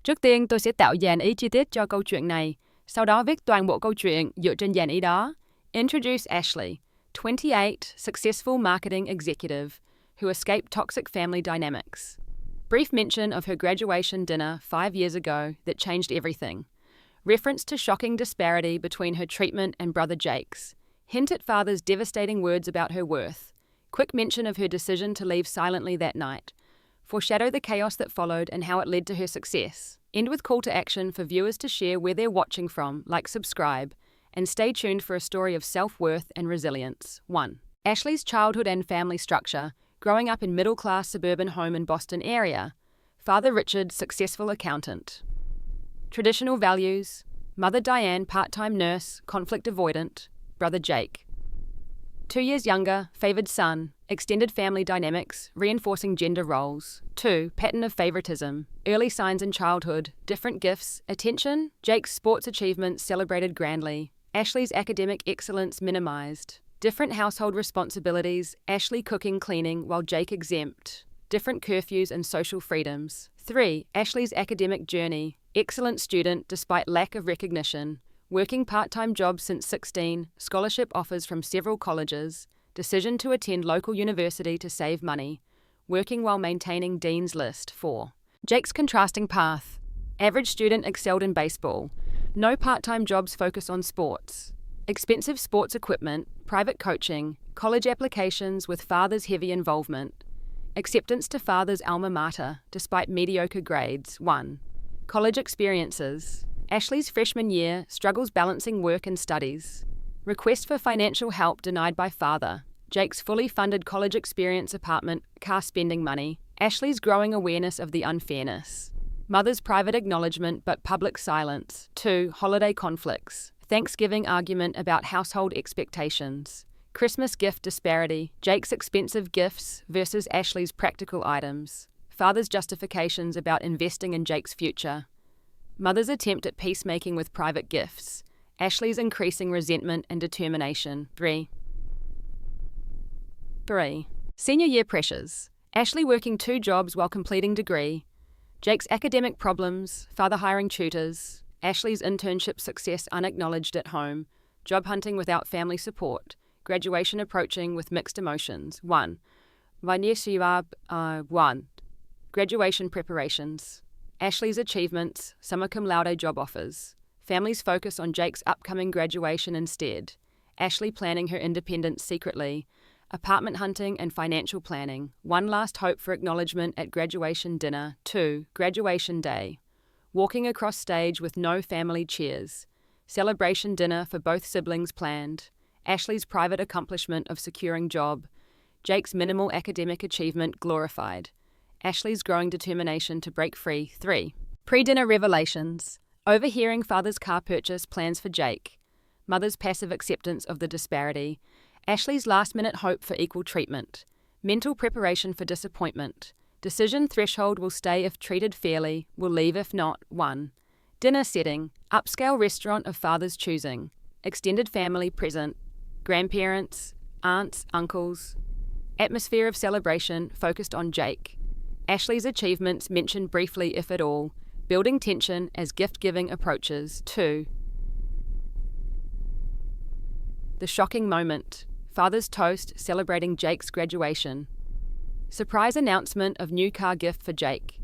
Trước tiên tôi sẽ tạo dàn ý chi tiết cho câu chuyện này, sau đó viết toàn bộ câu chuyện dựa trên dàn ý đó. Introduce Ashley, 28, successful marketing executive who escaped toxic family dynamics. Brief mention of her graduation dinner 5 years ago that changed everything. Reference to shocking disparity between her treatment and brother Jake's. Hint at father's devastating words about her worth. Quick mention of her decision to leave silently that night. Foreshadow the chaos that followed and how it led to her success. End with call to action for viewers to share where they're watching from, like subscribe, and stay tuned for a story of self-worth and resilience. 1. Ashley's childhood and family structure. Growing up in middle-class suburban home in Boston area. Father Richard, successful accountant. Traditional values. Mother Diane, part-time nurse, conflict avoidant. Brother Jake. 2 years younger, favored son, extended family dynamics, reinforcing gender roles. 2. Pattern of favoritism, early signs in childhood, different gifts, attention, Jake's sports achievements celebrated grandly, Ashley's academic excellence minimized. Different household responsibilities, Ashley cooking, cleaning, while Jake exempt. Different curfews and social freedoms. 3. Ashley's academic journey, excellent student despite lack of recognition. Working part-time jobs since 16, scholarship offers from several colleges, decision to attend local university to save money, working while maintaining dean's list. 4. Jake's contrasting path, average student excelled in baseball, no part-time jobs focus on sports, expensive sports equipment, private coaching, college applications with father's heavy involvement, acceptance to father's alma mater despite mediocre grades. 1. College experiences, Ashley's freshman year, struggles balancing work and studies. Request for financial help denied by father. Jake's fully funded college experience apartment, car spending money. Ashley's growing awareness of the unfairness. Mother's private acknowledgement but public silence. 2. Holiday conflicts. Thanksgiving argument about household expectations. Christmas gift disparity. Jake's expensive gifts versus Ashley's practical items. Father's justifications about investing in Jake's future. Mother's attempt at peacemaking with private gifts. Ashley's increasing resentment and determination. 3. Senior year pressures. Ashley working 2 jobs while completing degree. Jake's academic problems, father hiring tutors. Ashley's internship success unacknowledged at home. Job hunting without family support. Graduation approaching with mixed emotions. 1. Graduation preparations. Ashley's achievements, summa cum laude job offers. Family's focus on Jake's upcoming graduation instead. Ashley planning her independence secretly. Apartment hunting and financial planning. One last hope for acknowledgement at graduation dinner. 2. Graduation day. Walking across stage with no family cheers. Celebration dinner for both siblings planned. Ashley's private accomplishment of securing job. Jake's minimal academic achievement glorified. Ashley's growing determination to break free. 3. Pre-dinner revelations. Overhearing father's car purchase plans for Jake. Mother's passive acceptance of the disparity. Ashley's last-minute hope for equal treatment. Mental preparation for disappointment. Decision threshold will stay if treated fairly, will leave if not. 1. Dinner setting. Upscale restaurant of father's choosing. Extended family present. Grandparents, aunts, uncles. Atmosphere of celebration focused on Jake. Ashley's achievements mentioned briefly if at all, building tension as gift-giving approaches. 2. The shocking moment. Father's toast celebrating Jake's graduation. Surprise announcement of new car gift for Jake.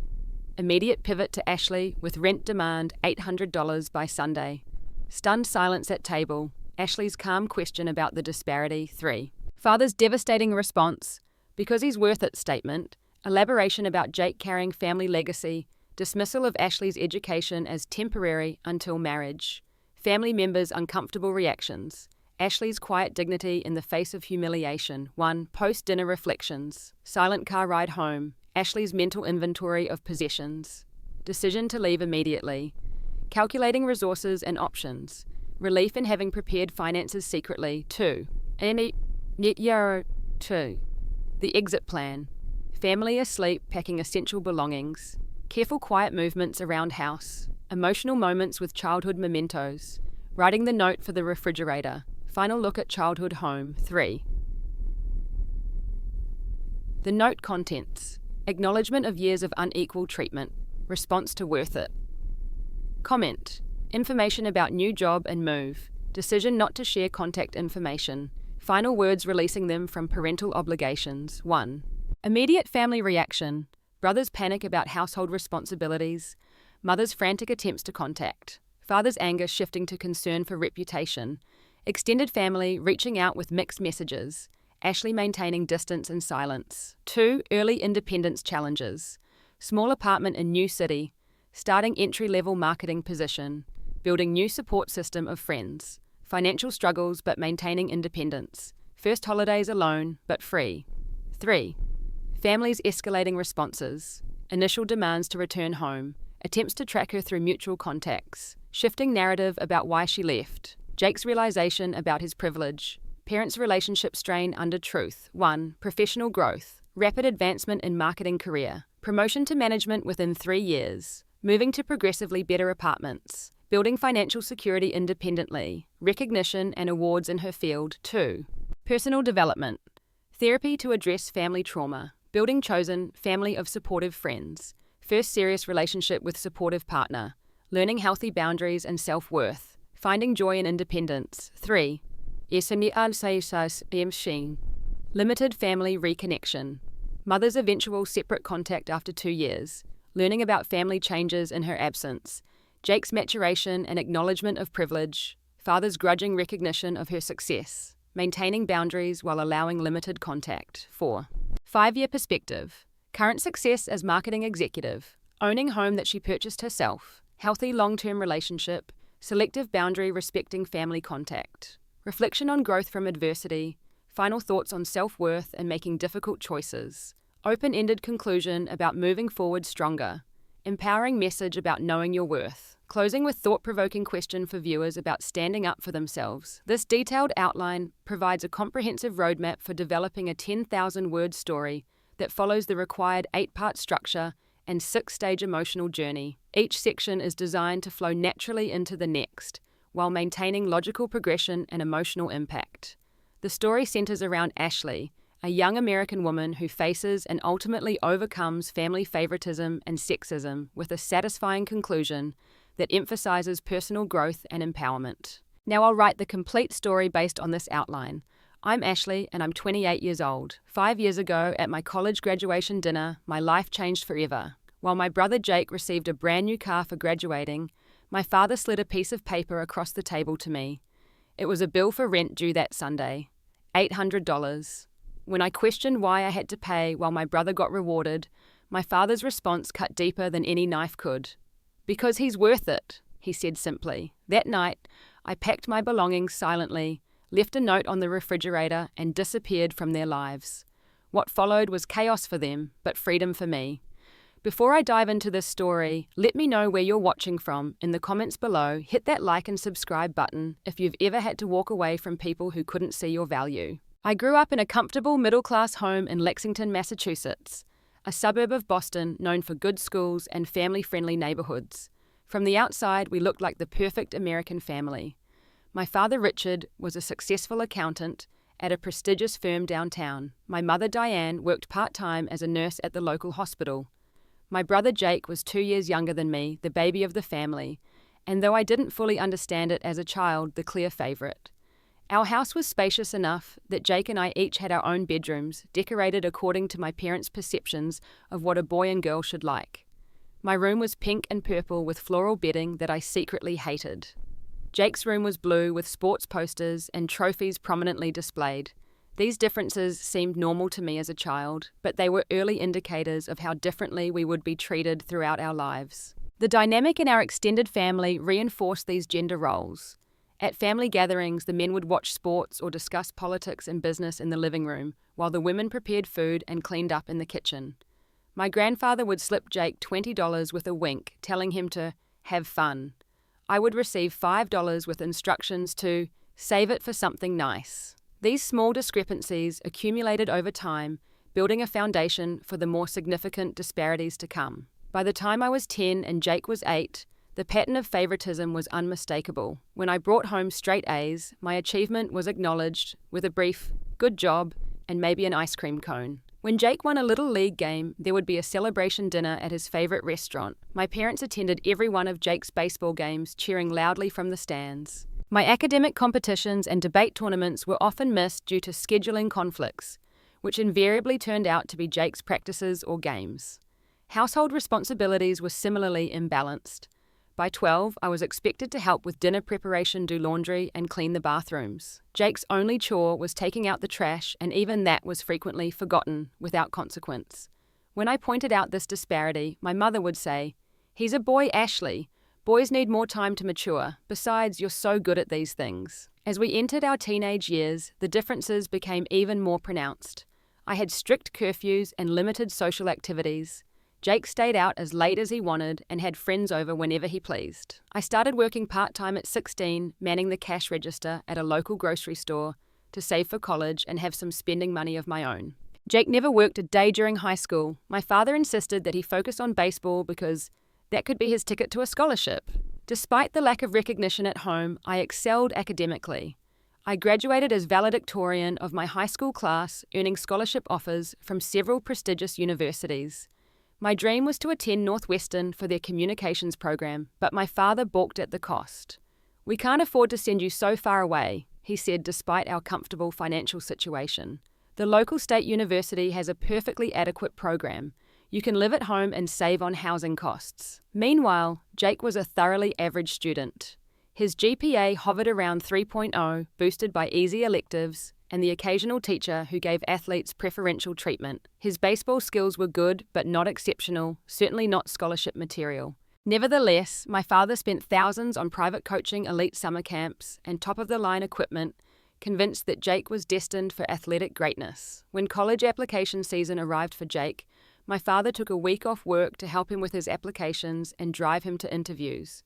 Immediate pivot to Ashley with rent demand $800 by Sunday. Stunned silence at table. Ashley's calm question about the disparity. 3. Father's devastating response. Because he's worth it statement. Elaboration about Jake carrying family legacy, dismissal of Ashley's education as temporary until marriage, family members' uncomfortable reactions, Ashley's quiet dignity in the face of humiliation. 1. Post-dinner reflections, silent car ride home, Ashley's mental inventory of possessions, decision to leave immediately, calculating resources and options, relief in having prepared finances secretly. 2. The exit plan. Family asleep, packing essential belongings. Careful quiet movements around house. Emotional moments with childhood mementos. Writing the note for the refrigerator. Final look at childhood home. 3. The note contents. Acknowledgement of years of unequal treatment. Response to worth it. Comment. Information about new job and move. Decision not to share contact information. Final words releasing them from parental obligations. 1. Immediate family reaction. Brothers panic about household responsibilities. Mother's frantic attempts to contact. Father's anger shifting to concern for reputation. Extended family reaching out with mixed messages. Ashley maintaining distance and silence. 2. Early independence challenges. Small apartment in new city. Starting entry-level marketing position. Building new support system of friends. Financial struggles but maintaining independence. First holidays alone but free. 3. Families escalating responses. Initial demands to return home. Attempts to track her through mutual contacts. Shifting narrative about why she left. Jake's realization about his privilege. Parents' relationship strain under truth. 1. Professional growth. Rapid advancement in marketing career. Promotion to management within 3 years. Moving to progressively better apartments. Building financial security independently. Recognition and awards in her field. 2. Personal development. Therapy to address family trauma. Building chosen family of supportive friends. First serious relationship with supportive partner. Learning healthy boundaries and self-worth. Finding joy in independence. 3. Limited family reconnection. Mother's eventual separate contact after 2 years. Learning about family changes in her absence. Jake's maturation and acknowledgement of privilege. Father's grudging recognition of her success. Maintaining boundaries while allowing limited contact. 4. 5-year perspective. Current success as marketing executive. Owning home that she purchased herself. Healthy long-term relationship. Selective boundary respecting family contact. Reflection on growth from adversity. Final thoughts on self-worth and making difficult choices. Open-ended conclusion about moving forward stronger. Empowering message about knowing your worth. Closing with thought-provoking question for viewers about standing up for themselves. This detailed outline provides a comprehensive roadmap for developing a 10,000-word story that follows the required 8-part structure and 6-stage emotional journey. Each section is designed to flow naturally into the next, while maintaining logical progression and emotional impact. The story centers around Ashley, a young American woman who faces and ultimately overcomes family favoritism and sexism with a satisfying conclusion that emphasizes personal growth and empowerment. Now I'll write the complete story based on this outline. I'm Ashley and I'm 28 years old. 5 years ago, at my college graduation dinner, my life changed forever. While my brother Jake received a brand new car for graduating, my father slid a piece of paper across the table to me. It was a bill for rent due that Sunday. $800. When I questioned why I had to pay while my brother got rewarded, my father's response cut deeper than any knife could. "Because he's worth it," he said simply. That night, I packed my belongings silently, left a note on the refrigerator, and disappeared from their lives. What followed was chaos for them, but freedom for me. Before I dive into this story, let me know where you're watching from in the comments below. Hit that like and subscribe button if you've ever had to walk away from people who couldn't see your value. I grew up in a comfortable middle-class home in Lexington, Massachusetts, a suburb of Boston known for good schools and family-friendly neighborhoods. From the outside, we looked like the perfect American family. My father, Richard, was a successful accountant at a prestigious firm downtown. My mother, Diane, worked part-time as a nurse at the local hospital. My brother, Jake, was 2 years younger than me, the baby of the family, and though I didn't fully understand it as a child, the clear favorite. Our house was spacious enough that Jake and I each had our own bedrooms, decorated according to my parents' perceptions of what a boy and girl should like. My room was pink and purple with floral bedding that I secretly hated. Jake's room was blue with sports posters and trophies prominently displayed. These differences seemed normal to me as a child, but they were early indicators of how differently we would be treated throughout our lives. The dynamic in our extended family reinforced these gender roles. At family gatherings, the men would watch sports or discuss politics and business in the living room, while the women prepared food and cleaned up in the kitchen. My grandfather would slip Jake $20 with a wink, telling him to have fun. I would receive $5 with instructions to save it for something nice. These small discrepancies accumulated over time, building a foundation for the more significant disparities to come. By the time I was 10 and Jake was 8, the pattern of favoritism was unmistakable. When I brought home straight A's, my achievement was acknowledged with a brief, "good job," and maybe an ice cream cone. When Jake won a little league game, there would be a celebration dinner at his favorite restaurant. My parents attended every one of Jake's baseball games, cheering loudly from the stands. My academic competitions and debate tournaments were often missed due to scheduling conflicts, which invariably turned out to be Jake's practices or games. Household responsibilities were similarly imbalanced. By 12, I was expected to help with dinner preparation, do laundry, and clean the bathrooms. Jake's only chore was taking out the trash, and even that was frequently forgotten without consequence. When I pointed out this disparity, my mother would say, "He's a boy, Ashley. Boys need more time to mature. Besides, you're so good at these things." As we entered our teenage years, the differences became even more pronounced. I had strict curfews and limited social activities. Jake stayed out as late as he wanted and had friends over whenever he pleased. I started working part-time at 16, manning the cash register at a local grocery store to save for college and have some spending money of my own. Jake never worked a day during high school. My father insisted that he focus on baseball because that could be his ticket to a scholarship. Despite the lack of recognition at home, I excelled academically. I graduated as valedictorian of my high school class, earning scholarship offers from several prestigious universities. My dream was to attend Northwestern for their communications program, but my father balked at the cost. "We can't afford to send you so far away," he said, despite our comfortable financial situation. "The local state university has a perfectly adequate program. You can live at home and save on housing costs." Meanwhile, Jake was a thoroughly average student. His GPA hovered around 3.0, boosted by easy electives and the occasional teacher who gave athletes preferential treatment. His baseball skills were good, but not exceptional, certainly not scholarship material. Nevertheless, my father spent thousands on private coaching, elite summer camps, and top-of-the-line equipment, convinced that Jake was destined for athletic greatness. When college application season arrived for Jake, my father took a week off work to help him with his applications and drive him to interviews.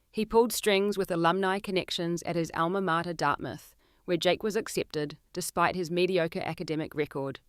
He pulled strings with alumni connections at his alma mater, Dartmouth, where Jake was accepted, despite his mediocre academic record.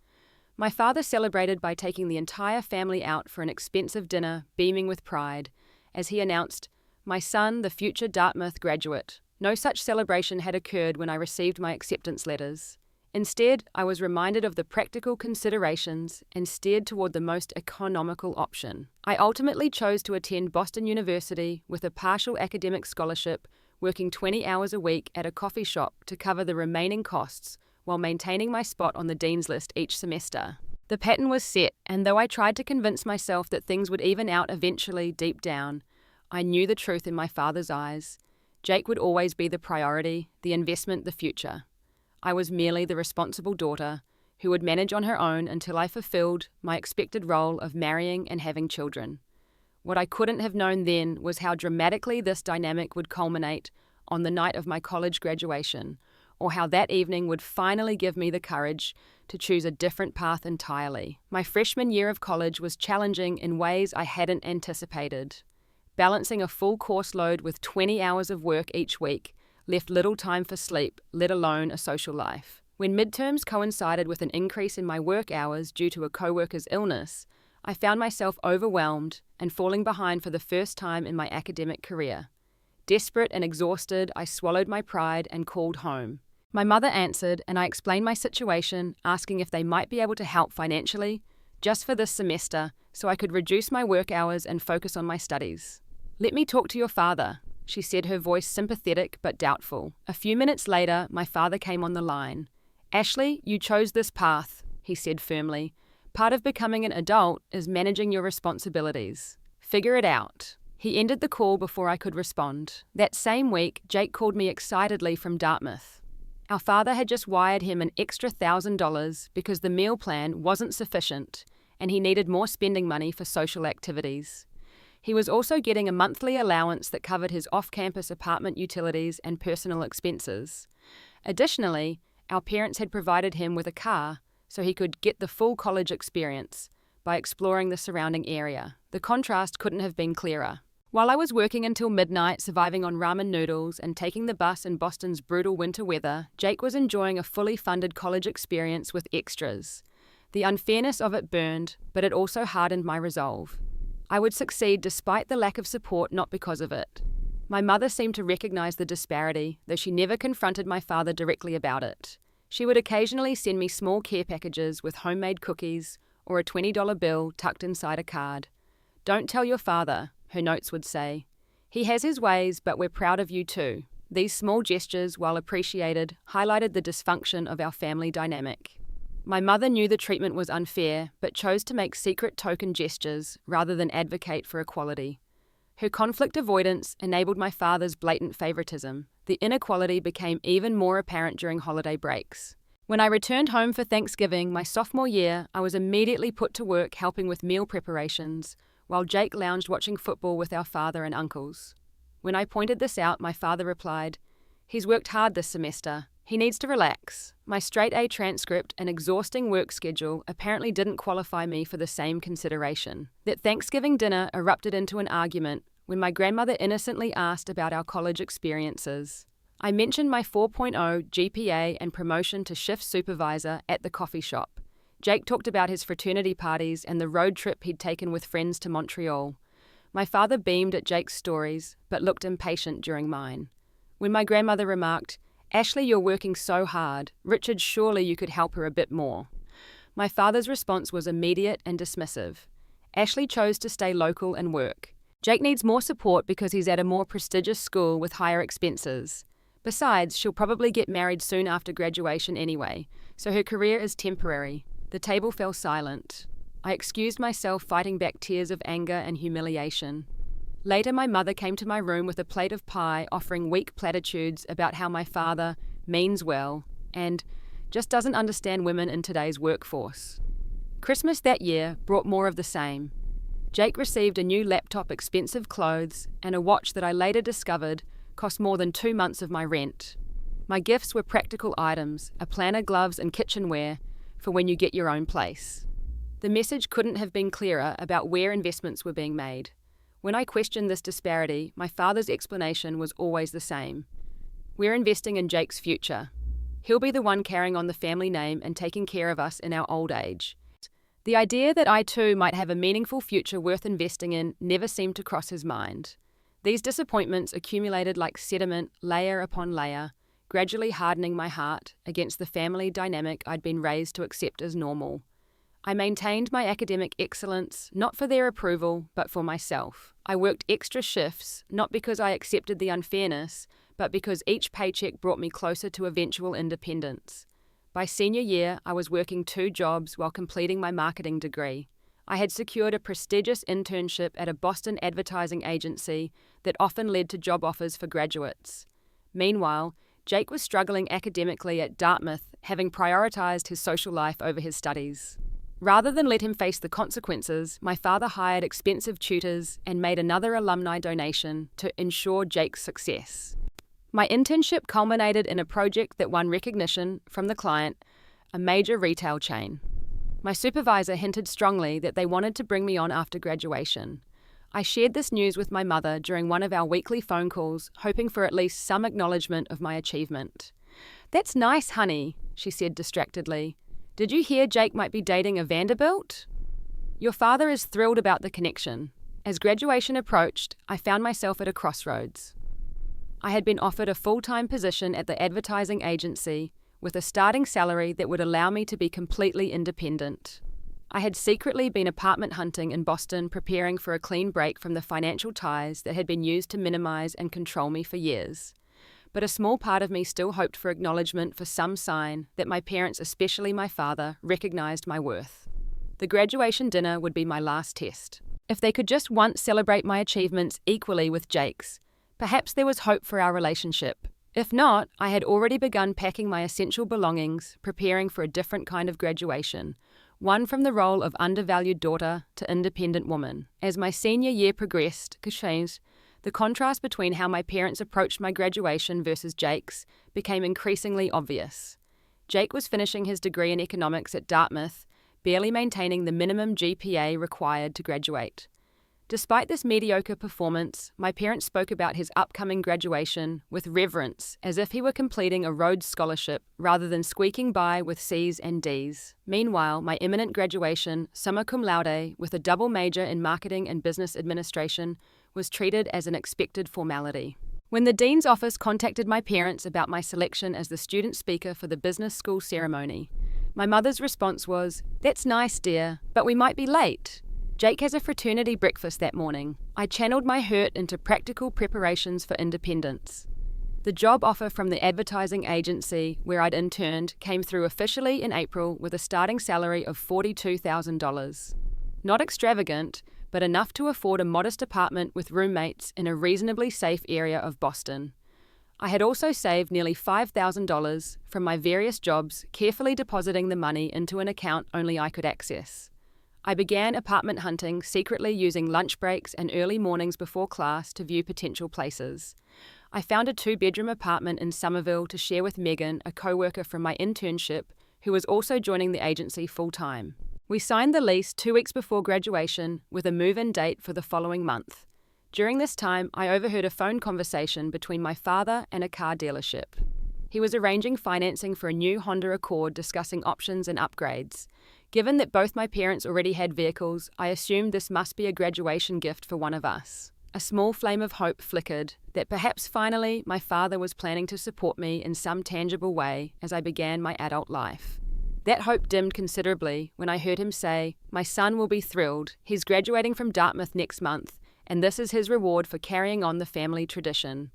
My father celebrated by taking the entire family out for an expensive dinner, beaming with pride, as he announced, "My son, the future Dartmouth graduate." No such celebration had occurred when I received my acceptance letters. Instead, I was reminded of the practical considerations and steered toward the most economical option. I ultimately chose to attend Boston University with a partial academic scholarship, working 20 hours a week at a coffee shop to cover the remaining costs while maintaining my spot on the dean's list each semester. The pattern was set, and though I tried to convince myself that things would even out eventually deep down, I knew the truth in my father's eyes. Jake would always be the priority, the investment, the future. I was merely the responsible daughter who would manage on her own until I fulfilled my expected role of marrying and having children. What I couldn't have known then was how dramatically this dynamic would culminate on the night of my college graduation, or how that evening would finally give me the courage to choose a different path entirely. My freshman year of college was challenging in ways I hadn't anticipated. Balancing a full course load with 20 hours of work each week left little time for sleep, let alone a social life. When midterms coincided with an increase in my work hours due to a coworker's illness, I found myself overwhelmed and falling behind for the first time in my academic career. Desperate and exhausted, I swallowed my pride and called home. My mother answered, and I explained my situation, asking if they might be able to help financially, just for this semester, so I could reduce my work hours and focus on my studies. "Let me talk to your father," she said, her voice sympathetic but doubtful. A few minutes later, my father came on the line. "Ashley, you chose this path," he said firmly. "Part of becoming an adult is managing your responsibilities. Figure it out." He ended the call before I could respond. That same week, Jake called me excitedly from Dartmouth. Our father had just wired him an extra $1,000 because the meal plan wasn't sufficient and he needed more spending money for social activities. He was also getting a monthly allowance that covered his off-campus apartment utilities and personal expenses. Additionally, our parents had provided him with a car so he could get the full college experience by exploring the surrounding area. The contrast couldn't have been clearer. While I was working until midnight, surviving on ramen noodles and taking the bus in Boston's brutal winter weather, Jake was enjoying a fully funded college experience with extras. The unfairness of it burned, but it also hardened my resolve. I would succeed despite the lack of support, not because of it. My mother seemed to recognize the disparity, though she never confronted my father directly about it. She would occasionally send me small care packages with homemade cookies or a $20 bill tucked inside a card. "Don't tell your father," her notes would say. "He has his ways, but we're proud of you too." These small gestures, while appreciated, highlighted the dysfunction of our family dynamic. My mother knew the treatment was unfair, but chose to make secret token gestures rather than advocate for equality. Her conflict avoidance enabled my father's blatant favoritism. The inequality became even more apparent during holiday breaks. When I returned home for Thanksgiving my sophomore year, I was immediately put to work helping with meal preparations, while Jake lounged watching football with our father and uncles. When I pointed this out, my father replied, "He's worked hard this semester. He needs to relax." My straight-A transcript and exhausting work schedule apparently didn't qualify me for the same consideration. That Thanksgiving dinner erupted into an argument when my grandmother innocently asked about our college experiences. I mentioned my 4.0 GPA and promotion to shift supervisor at the coffee shop. Jake talked about his fraternity parties and the road trip he'd taken with friends to Montreal. My father beamed at Jake's stories, but looked impatient during mine. When my grandmother remarked, "Ashley, you're working so hard. Richard, surely you could help her a bit more." My father's response was immediate and dismissive. "Ashley chose to stay local and work. Jake needs more support because he's at a more prestigious school with higher expenses. Besides, she'll probably get married soon after graduation anyway, so her career is temporary." The table fell silent. I excused myself, fighting back tears of anger and humiliation. Later, my mother came to my room with a plate of pie, offering weak platitudes about how my father means well and just doesn't understand women in today's workforce. Christmas that year brought more of the same. Jake received a new laptop, expensive clothes, and a watch that I later discovered cost more than 2 months of my rent. My gifts were practical items, a planner, gloves, and kitchenware for when you get your own place. The message couldn't have been clearer about where investments were being made. When I questioned this disparity, my father's explanation was always the same. "We're investing in Jake's future. He'll be the one carrying on the family name and taking care of us in our old age." The idea that I too might have a meaningful future worth investing in never seemed to cross his mind. These disappointments accumulated like sediment, layer upon layer, gradually hardening my heart against the family dynamic I'd been raised to accept as normal. I maintained my academic excellence, not for their approval, but for myself. I worked extra shifts, not because I accepted the unfairness, but because each paycheck brought me closer to eventual independence. By senior year, I was working 2 jobs while completing my marketing degree. I had secured a prestigious internship at a Boston advertising agency that often led to job offers for graduates. Meanwhile, Jake was struggling academically at Dartmouth, having prioritized his social life over his studies. Rather than let him face the consequences, my father hired expensive tutors and made another alumni donation to ensure Jake's success. My internship culminated in a project that won recognition from the client, a major retail chain. My supervisor hinted strongly that they wanted to bring me on after graduation. I shared this news with my mother during one of our weekly phone calls, hoping for at least some acknowledgement of my achievement. "That's nice, honey," she said distractedly. "Did you hear Jake might be dating a Vanderbilt?" Your father is thrilled about the connection. As graduation approached, I found myself at a crossroads. I had been offered a full-time position at the advertising agency with a starting salary that would allow me to be completely independent. I had secretly been apartment hunting in Boston, preparing for a clean break from the financial ties that had been used to minimize and control me for years. But a small part of me still hoped for acknowledgement, for some sign that my parents, especially my father, recognized my worth. The graduation dinner would be my last test. If they could just once celebrate my achievements equally with Jake's, perhaps there was hope for our relationship. If not, I had already begun packing my essential belongings, preparing for a different kind of graduation, one from the role of undervalued daughter to independent woman. As my senior year progressed, the contrast between how my parents approached my graduation versus Jake's became increasingly obvious. Jake was finishing his degree in economics at Dartmouth, barely maintaining the minimum GPA required to graduate. Despite this mediocre performance, my parents spoke about his upcoming graduation with reverence, as if he were completing a Rhodes Scholarship rather than squeaking by with C's and D's. Meanwhile, my imminent graduation, summa cum laude, with a double major in marketing and business administration, was treated as an expected formality. When the dean's office contacted my parents about my selection as the student speaker for the business school ceremony, my mother's response was, "That's nice, dear, but we might be late. Jake has a fraternity breakfast that morning." I channeled my hurt into practical preparations for independence. The job offer from the advertising agency where I'd interned came through officially in April with a starting salary of $42,000. Not extravagant, but enough to afford a modest apartment with roommates in a reasonably safe area of Boston. I had also saved nearly $5,000 from my various jobs, carefully depositing the money into an account only I could access. I began apartment hunting, secretly using lunch breaks and early mornings before class to view potential places. I found a 2-bedroom apartment in Somerville to share with Megan, a co-worker from my internship, who was also joining the agency full-time. We signed the lease 2 weeks before graduation with a move-in date for the following month. During this time, I overheard a phone conversation between my father and a car dealership. He was arranging financing for a new Honda Accord, discussing options and upgrades. Given that both my parents already had vehicles, I assumed this must be a graduation gift for one of us. A small flame of hope flickered that perhaps finally my father was planning to support me in some tangible way as I began my adult life. That hope dimmed considerably when I heard him say, "My son will be thrilled. He's graduating from Dartmouth next month, and this is his reward for carrying on the family tradition."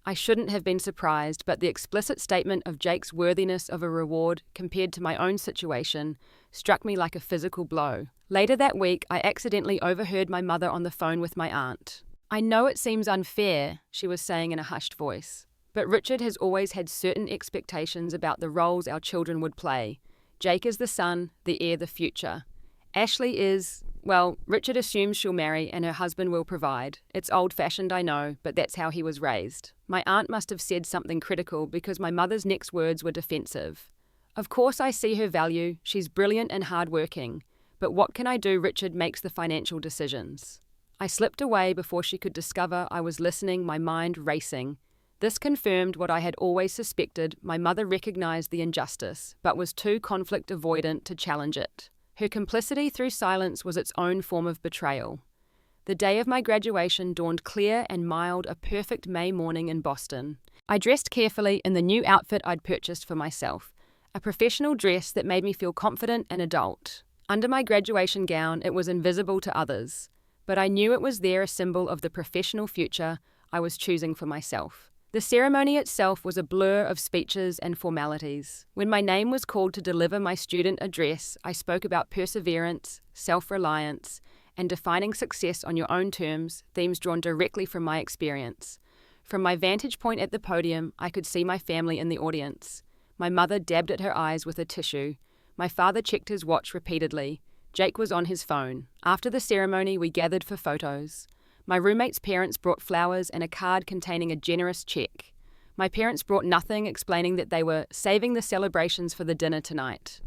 I shouldn't have been surprised, but the explicit statement of Jake's worthiness of a reward compared to my own situation struck me like a physical blow. Later that week, I accidentally overheard my mother on the phone with my aunt. "I know it seems unfair," she was saying in a hushed voice, "but Richard has always had certain expectations about the roles our children would play. Jake is the son, the heir, the future. Ashley is, well, Richard assumes she'll marry and her husband will provide. It's old-fashioned, I know, but that's how he was raised." My aunt must have said something critical because my mother's next words were defensive. "Of course I see her value. She's brilliant and hard-working. But what can I do? Richard makes the financial decisions." I slipped away before she could discover I was listening, my mind racing. This confirmed what I had always suspected. My mother recognized the injustice, but was too conflict avoidant to challenge it. Her complicity through silence was its own form of betrayal. The day of my graduation dawned clear and mild, a perfect May morning in Boston. I dressed carefully in the new outfit I'd purchased for myself, a professional dress that made me feel confident and adult. Under my graduation gown, it was invisible to others, but I knew it was there, a symbol of the professional future I was choosing for myself. The ceremony itself was a blur of speeches and formalities. When my name was called to deliver my student address, I spoke about perseverance, self-reliance, and defining success on your own terms, themes drawn directly from my experience. From my vantage point at the podium, I could see my family in the audience. My mother dabbed at her eyes with a tissue. My father checked his watch repeatedly. Jake was on his phone. After the ceremony, we gathered for photos. My roommate's parents brought flowers and a card containing a generous check. My parents brought nothing, explaining that they were saving the celebrations for the dinner tonight.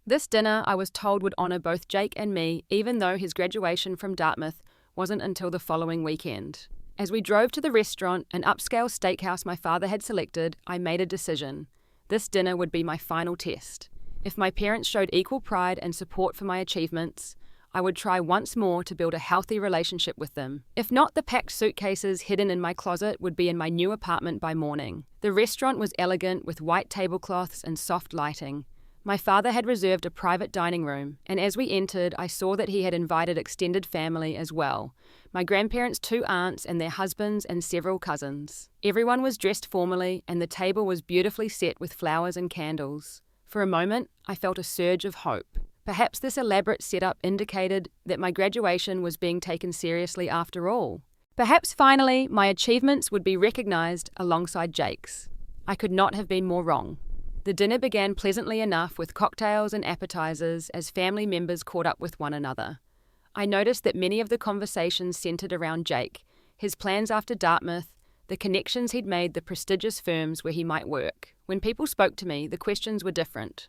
This dinner, I was told, would honor both Jake and me, even though his graduation from Dartmouth wasn't until the following weekend. As we drove to the restaurant, an upscale steakhouse my father had selected, I made a decision. This dinner would be my final test. If my parents showed equal pride and support for my achievements, I would try once more to build a healthy relationship with them. If not, the packed suitcases hidden in my closet would be in my new apartment by morning. The restaurant was elegant with white tablecloths and soft lighting. My father had reserved a private dining room, and as we entered, I saw that he had invited extended family as well. My grandparents, 2 aunts and their husbands, and several cousins. Everyone was dressed formally, and the table was beautifully set with flowers and candles. For a moment, I felt a surge of hope. Perhaps this elaborate setup indicated that my graduation was being taken seriously after all. Perhaps finally my achievements would be recognized alongside Jake's. I could not have been more wrong. The dinner began pleasantly enough with cocktails and appetizers as family members caught up with one another. I noticed that many of the conversations centered around Jake, his plans after Dartmouth, the connections he'd made, the prestigious firms where he might work. When people spoke to me, the questions were different.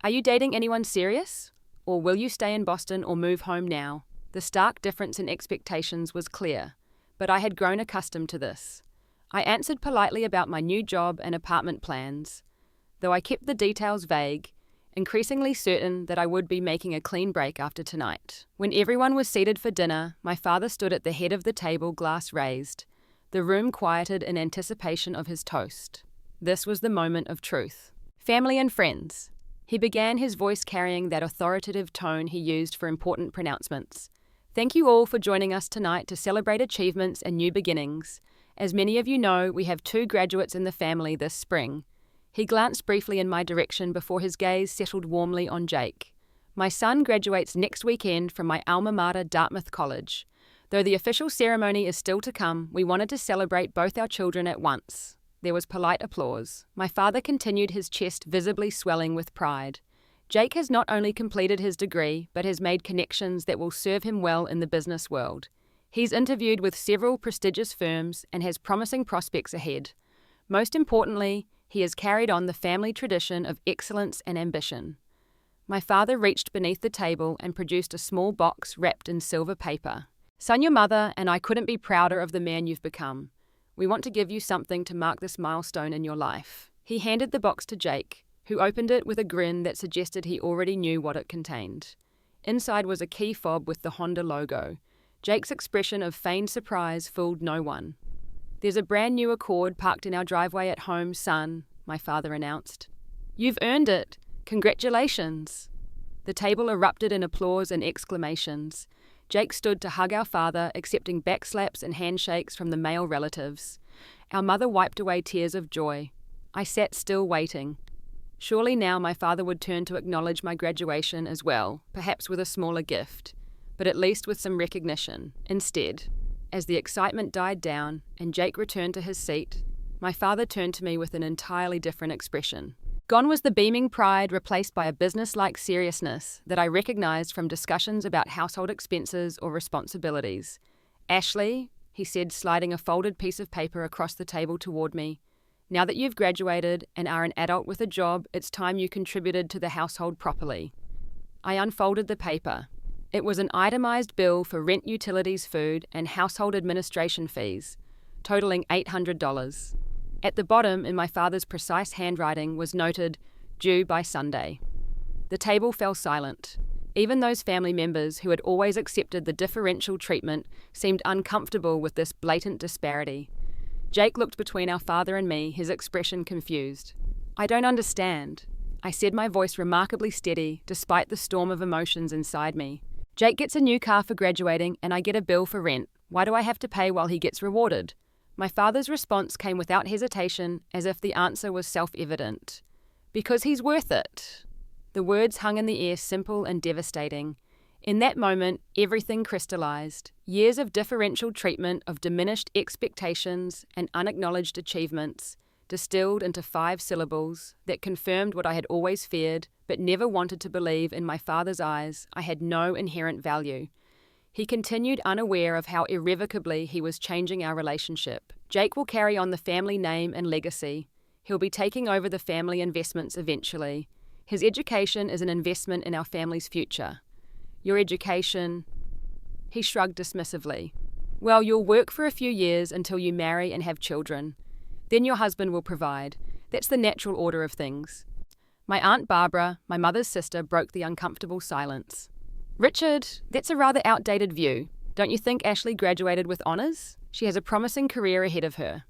Are you dating anyone serious? Or will you stay in Boston or move home now? The stark difference in expectations was clear, but I had grown accustomed to this. I answered politely about my new job and apartment plans, though I kept the details vague, increasingly certain that I would be making a clean break after tonight. When everyone was seated for dinner, my father stood at the head of the table, glass raised. The room quieted in anticipation of his toast. This was the moment of truth. Family and friends. He began, his voice carrying that authoritative tone he used for important pronouncements. Thank you all for joining us tonight to celebrate achievements and new beginnings. As many of you know, we have 2 graduates in the family this spring. He glanced briefly in my direction before his gaze settled warmly on Jake. My son graduates next weekend from my alma mater, Dartmouth College. Though the official ceremony is still to come, we wanted to celebrate both our children at once. There was polite applause. My father continued, his chest visibly swelling with pride. Jake has not only completed his degree, but has made connections that will serve him well in the business world. He's interviewed with several prestigious firms and has promising prospects ahead. Most importantly, he has carried on the family tradition of excellence and ambition. My father reached beneath the table and produced a small box wrapped in silver paper. Son, your mother and I couldn't be prouder of the man you've become. We want to give you something to mark this milestone in your life. He handed the box to Jake, who opened it with a grin that suggested he already knew what it contained. Inside was a key fob with the Honda logo. Jake's expression of feigned surprise fooled no one. There's a brand new Accord parked in our driveway at home, son, my father announced. You've earned it. Congratulations. The table erupted in applause and exclamations. Jake stood to hug our father, accepting backslaps and handshakes from the male relatives. Our mother wiped away tears of joy. I sat still waiting. Surely now my father would turn to acknowledge my graduation as well, perhaps with a smaller gift, but at least with some recognition. Instead, as the excitement died down and Jake returned to his seat, my father turned to me with an entirely different expression. Gone was the beaming pride, replaced by a business-like seriousness that I recognized from discussions about household expenses or responsibilities. Ashley, he said, sliding a folded piece of paper across the table toward me, now that you've graduated and are an adult with a job, it's time you contributed to the household properly. I unfolded the paper. It was an itemized bill for rent, utilities, food, and household administration fees, totaling $800. At the bottom, in my father's precise handwriting, was noted, due by Sunday. The table fell silent. Even those family members who had always accepted the differential treatment seemed uncomfortable with this blatant disparity. Jake looked between our father and me, his expression confused. I don't understand, I said, my voice remarkably steady despite the storm of emotions inside me. Jake gets a new car for graduating and I get a bill for rent. Why do I have to pay while he gets rewarded? My father's response came without hesitation, as if the answer was self-evident. Because he's worth it. The words hung in the air, simple and devastating. In that moment, everything crystallized. Years of differential treatment, of diminished expectations and unacknowledged achievements, distilled into 5 syllables that confirmed what I had always feared, but never wanted to believe. In my father's eyes, I had no inherent value. He continued, unaware of how irrevocably he was changing our relationship. Jake will carry on the family name and legacy. He'll be taking over the family investments eventually. His education is an investment in our family's future. Your education... He shrugged dismissively. Well, you'll work for a few years until you marry and have children. Then your husband will provide. That's the natural order of things. My Aunt Barbara, my mother's sister, broke the uncomfortable silence. Richard, that's a rather outdated view. Don't you think Ashley graduated with honours? She has a promising career ahead of her.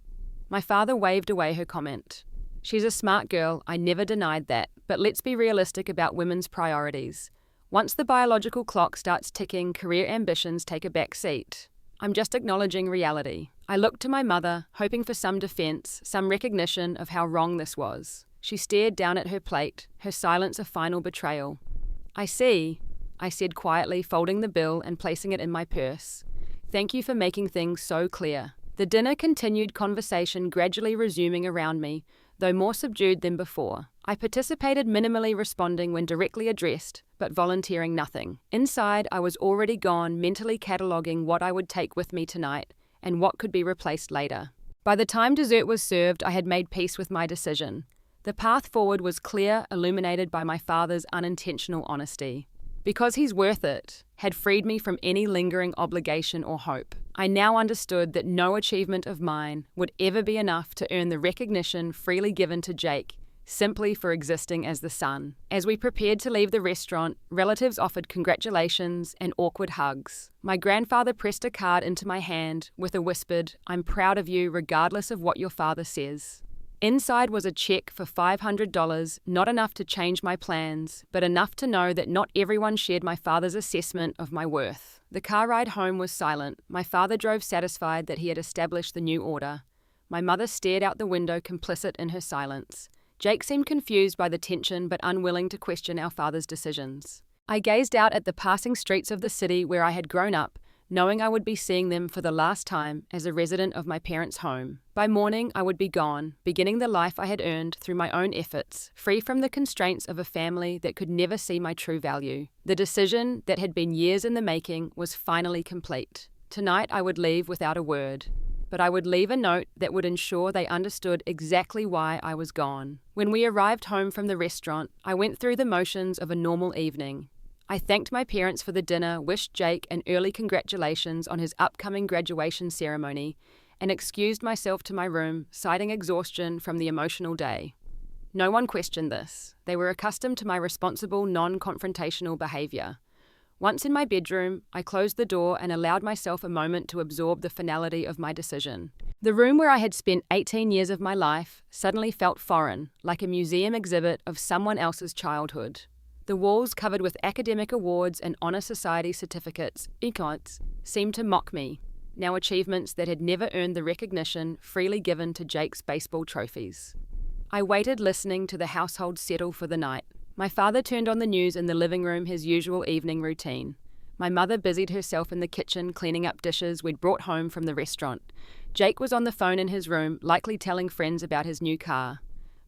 My father waved away her comment. She's a smart girl, I never denied that, but let's be realistic about women's priorities. Once the biological clock starts ticking, career ambitions take a back seat. I'm just acknowledging reality. I looked to my mother, hoping for some defense, some recognition of how wrong this was. She stared down at her plate, her silence a final betrayal. I see, I said quietly, folding the bill and placing it in my purse. Thank you for making things so clear. The dinner continued, conversation gradually resuming around me, though more subdued than before. I participated, minimally responding when directly addressed, but volunteering nothing. Inside, I was already gone, mentally cataloguing what I would take with me tonight and what could be replaced later. By the time dessert was served, I had made peace with my decision. The path forward was clear, illuminated by my father's unintentional honesty. Because he's worth it, had freed me from any lingering obligation or hope. I now understood that no achievement of mine would ever be enough to earn the recognition freely given to Jake, simply for existing as the son. As we prepared to leave the restaurant, relatives offered congratulations and awkward hugs. My grandfather pressed a card into my hand with a whispered, "I'm proud of you regardless of what your father says." Inside was a check for $500, not enough to change my plans, but enough to know that not everyone shared my father's assessment of my worth. The car ride home was silent. My father drove satisfied that he had established the new order. My mother stared out the window complicit in her silence. Jake seemed confused by the tension but unwilling to question our father's decisions. I gazed out at the passing streets of the city where I had grown up, knowing I would be seeing them for the last time as a resident of my parents' home. By morning, I would be gone, beginning the life I had earned through my own efforts, free from the constraints of a family that could never see my true value. The decision that had been years in the making was finally complete. Tonight, I would leave without a word, but I would leave a note that would ensure they understood exactly why I was gone. When we arrived home from the restaurant, I went through the motions of a normal evening. I thanked my parents for the dinner, wished Jake an early congratulations on his upcoming graduation ceremony, and excused myself to my room, citing exhaustion from the emotional day. No one questioned this. They were accustomed to my responsible, non-confrontational behavior. Once in my bedroom, I closed the door and allowed myself a moment to absorb the finality of my decision. The room where I had spent 18 years of my life suddenly felt foreign, like a museum exhibit of someone else's childhood. The walls covered with academic awards and honor society certificates, icons, seemed to mock me, now achievements that had never earned the recognition freely given to Jake's baseball trophies. I waited listening to the household settle for the night. My father turned on the news in the living room, his usual evening routine. My mother busied herself in the kitchen cleaning up dishes we'd brought home from the restaurant. Jake was on the phone in his room, likely telling friends about his new car.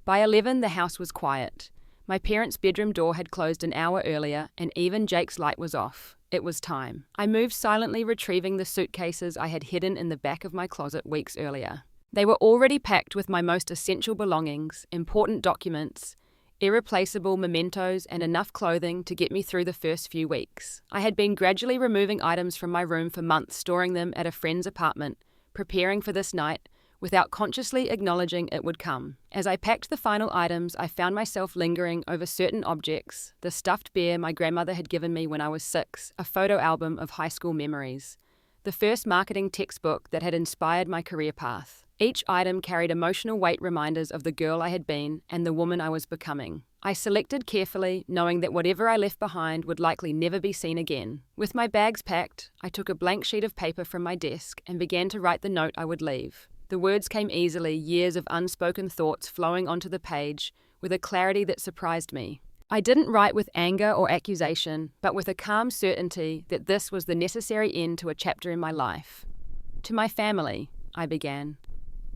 By 11, the house was quiet. My parents' bedroom door had closed an hour earlier, and even Jake's light was off. It was time. I moved silently, retrieving the suitcases I had hidden in the back of my closet weeks earlier. They were already packed with my most essential belongings, important documents, irreplaceable mementos, and enough clothing to get me through the first few weeks. I had been gradually removing items from my room for months, storing them at a friend's apartment, preparing for this night, without consciously acknowledging it would come. As I packed the final items, I found myself lingering over certain objects: the stuffed bear my grandmother had given me when I was 6, a photo album of high school memories, the first marketing textbook that had inspired my career path. Each item carried emotional weight reminders of the girl I had been and the woman I was becoming. I selected carefully, knowing that whatever I left behind would likely never be seen again. With my bags packed, I took a blank sheet of paper from my desk and began to write the note I would leave. The words came easily, years of unspoken thoughts flowing onto the page with a clarity that surprised me. I didn't write with anger or accusation, but with a calm certainty that this was the necessary end to a chapter in my life. To my family, I began.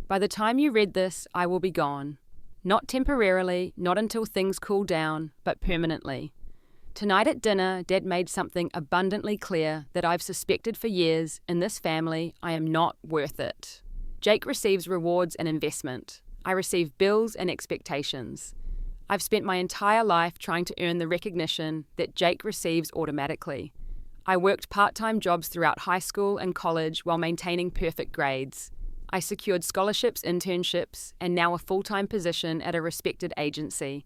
By the time you read this, I will be gone. Not temporarily, not until things cool down, but permanently. Tonight at dinner, Dad made something abundantly clear that I've suspected for years. In this family, I am not worth it. Jake receives rewards and investment. I receive bills and expectations. I've spent my entire life trying to earn the recognition that Jake receives automatically. I worked part-time jobs throughout high school and college while maintaining perfect grades. I secured scholarships, internships, and now a full-time position at a respected agency.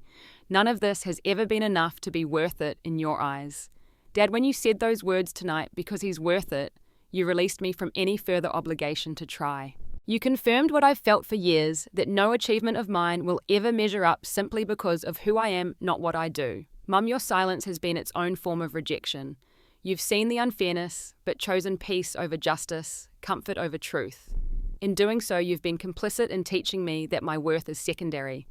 None of this has ever been enough to be worth it in your eyes. Dad, when you said those words tonight, because he's worth it, you released me from any further obligation to try. You confirmed what I've felt for years, that no achievement of mine will ever measure up simply because of who I am, not what I do. Mum, your silence has been its own form of rejection. You've seen the unfairness, but chosen peace over justice, comfort over truth. In doing so, you've been complicit in teaching me that my worth is secondary.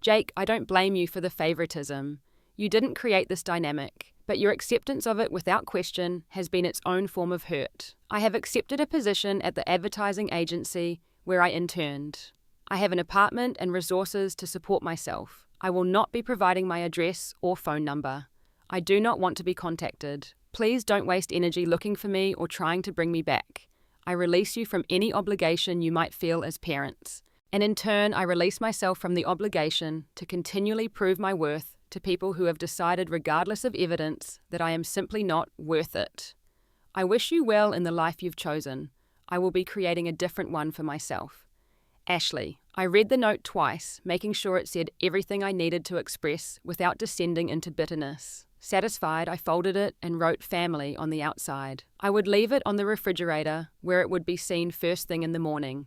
Jake, I don't blame you for the favoritism. You didn't create this dynamic, but your acceptance of it without question has been its own form of hurt. I have accepted a position at the advertising agency where I interned. I have an apartment and resources to support myself. I will not be providing my address or phone number. I do not want to be contacted. Please don't waste energy looking for me or trying to bring me back. I release you from any obligation you might feel as parents. And in turn, I release myself from the obligation to continually prove my worth to people who have decided, regardless of evidence, that I am simply not worth it. I wish you well in the life you've chosen. I will be creating a different one for myself. Ashley. I read the note twice, making sure it said everything I needed to express without descending into bitterness. Satisfied, I folded it and wrote family on the outside. I would leave it on the refrigerator, where it would be seen first thing in the morning.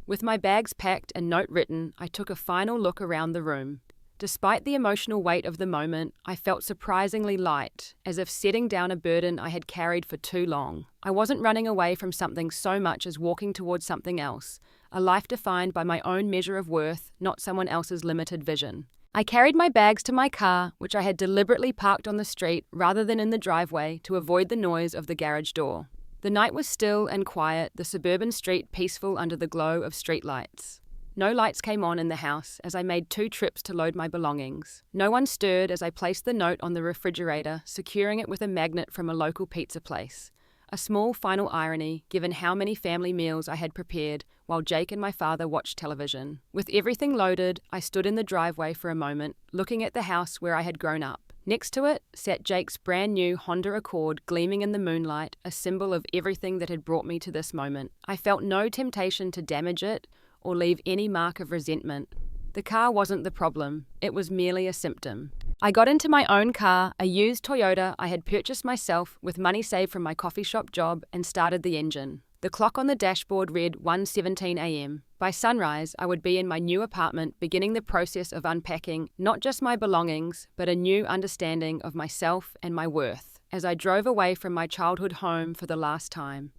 With my bags packed and note written, I took a final look around the room. Despite the emotional weight of the moment, I felt surprisingly light, as if setting down a burden I had carried for too long. I wasn't running away from something so much as walking towards something else, a life defined by my own measure of worth, not someone else's limited vision. I carried my bags to my car, which I had deliberately parked on the street rather than in the driveway to avoid the noise of the garage door. The night was still and quiet, the suburban street peaceful under the glow of streetlights. No lights came on in the house as I made 2 trips to load my belongings. No one stirred as I placed the note on the refrigerator, securing it with a magnet from a local pizza place. A small final irony, given how many family meals I had prepared while Jake and my father watched television. With everything loaded, I stood in the driveway for a moment, looking at the house where I had grown up. Next to it sat Jake's brand new Honda Accord gleaming in the moonlight, a symbol of everything that had brought me to this moment. I felt no temptation to damage it or leave any mark of resentment. The car wasn't the problem, it was merely a symptom. I got into my own car, a used Toyota I had purchased myself with money saved from my coffee shop job, and started the engine. The clock on the dashboard read 1:17 a.m. By sunrise, I would be in my new apartment, beginning the process of unpacking not just my belongings, but a new understanding of myself and my worth. As I drove away from my childhood home for the last time,